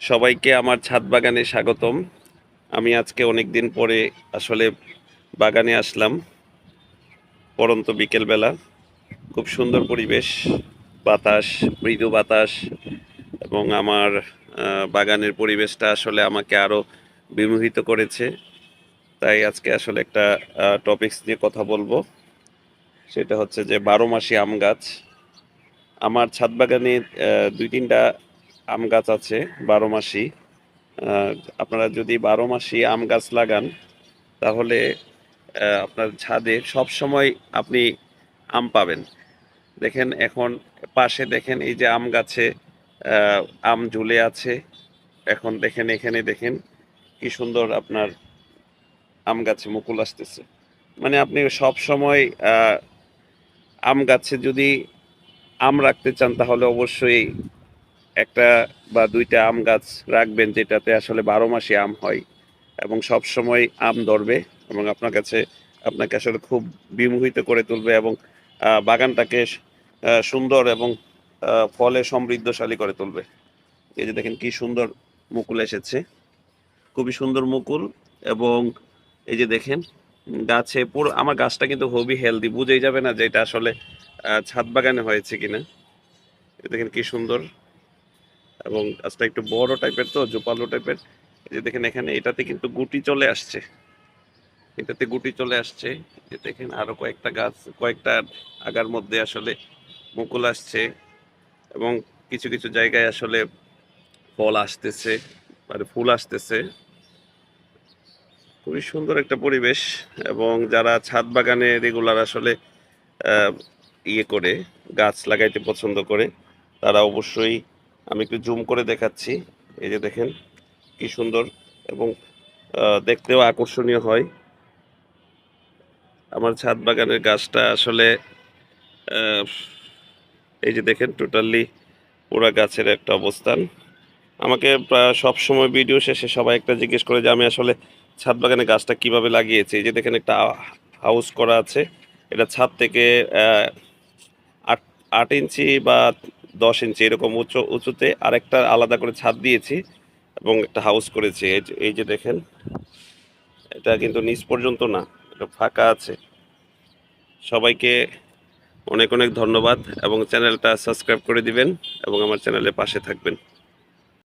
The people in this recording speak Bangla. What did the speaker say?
সবাইকে আমার ছাদ বাগানে স্বাগতম। আমি আজকে অনেক দিন পরে আসলে বাগানে আসলাম। পড়ন্ত বিকেলবেলা, খুব সুন্দর পরিবেশ, বাতাস, মৃদু বাতাস, এবং আমার বাগানের পরিবেশটা আসলে আমাকে আরো বিমোহিত করেছে। তাই আজকে আসলে একটা টপিকস নিয়ে কথা বলবো। সেটা হচ্ছে যে 12 মাসি আম গাছ। আমার ছাদ বাগানে 2-3টা আম গাছ আছে 12 মাসি। আহ, আপনারা যদি 12 মাসি আম গাছ লাগান, তাহলে আপনার ছাদে সব সময় আপনি আম পাবেন। দেখেন এখন পাশে দেখেন এই যে আম গাছে আহ, আম ঝুলে আছে। এখন দেখেন এখানে দেখেন কি সুন্দর আপনার আম গাছে মুকুল আসতেছে। মানে আপনি সব সময় আম গাছে যদি আম রাখতে চান, তাহলে অবশ্যই একটা বা দুইটা আম গাছ রাখবেন, যেটাতে আসলে 12 মাসই আম হয় এবং সব সময় আম ধরবে, এবং আপনাকে আসলে খুব বিমোহিত করে তুলবে, এবং বাগানটাকে সুন্দর এবং ফলে সমৃদ্ধশালী করে তুলবে। এই যে দেখেন কি সুন্দর মুকুল এসেছে, খুবই সুন্দর মুকুল। এবং এই যে দেখেন গাছে পুরো, আমার গাছটা কিন্তু খুবই হেলদি, বুঝেই যাবে না যে এটা আসলে ছাদ বাগানে হয়েছে কিনা। দেখেন কি সুন্দর, এবং গাছটা একটু বড় টাইপের, তো জোপালো টাইপের। এই যে দেখেন এখানে এটাতে কিন্তু গুটি চলে আসছে, এটাতে গুটি চলে আসছে। যে দেখেন আরো কয়েকটা গাছ, কয়েকটা আগার মধ্যে আসলে মুকুল আসছে, এবং কিছু কিছু জায়গায় আসলে ফল আসতেছে, মানে ফুল আসতেছে। খুবই সুন্দর একটা পরিবেশ। এবং যারা ছাদ বাগানে রেগুলার আসলে আহ, ইয়ে করে গাছ লাগাইতে পছন্দ করে, তারা অবশ্যই, আমি একটু জুম করে দেখাচ্ছি, এই যে দেখেন কি সুন্দর, এবং দেখতেও আকর্ষণীয় হয়। আমার ছাদ বাগানের গাছটা আসলে আহ, এই যে দেখেন টোটালি পুরা গাছের একটা অবস্থান। আমাকে প্রায় সব সময় ভিডিও শেষে সবাই একটা জিজ্ঞেস করে যে আমি আসলে ছাদ বাগানে গাছটা কিভাবে লাগিয়েছি। এই যে দেখেন একটা হাউস করা আছে, এটা ছাদ থেকে আহ, 8 8 ইঞ্চি বা 10 ইঞ্চি এরকম উঁচুতে আরেকটা আলাদা করে ছাদ দিয়েছি, এবং একটা হাউস করেছি। এই যে দেখেন, এটা কিন্তু নিচ পর্যন্ত না, এটা ফাঁকা আছে। সবাইকে অনেক অনেক ধন্যবাদ, এবং চ্যানেলটা সাবস্ক্রাইব করে দিবেন এবং আমার চ্যানেলের পাশে থাকবেন।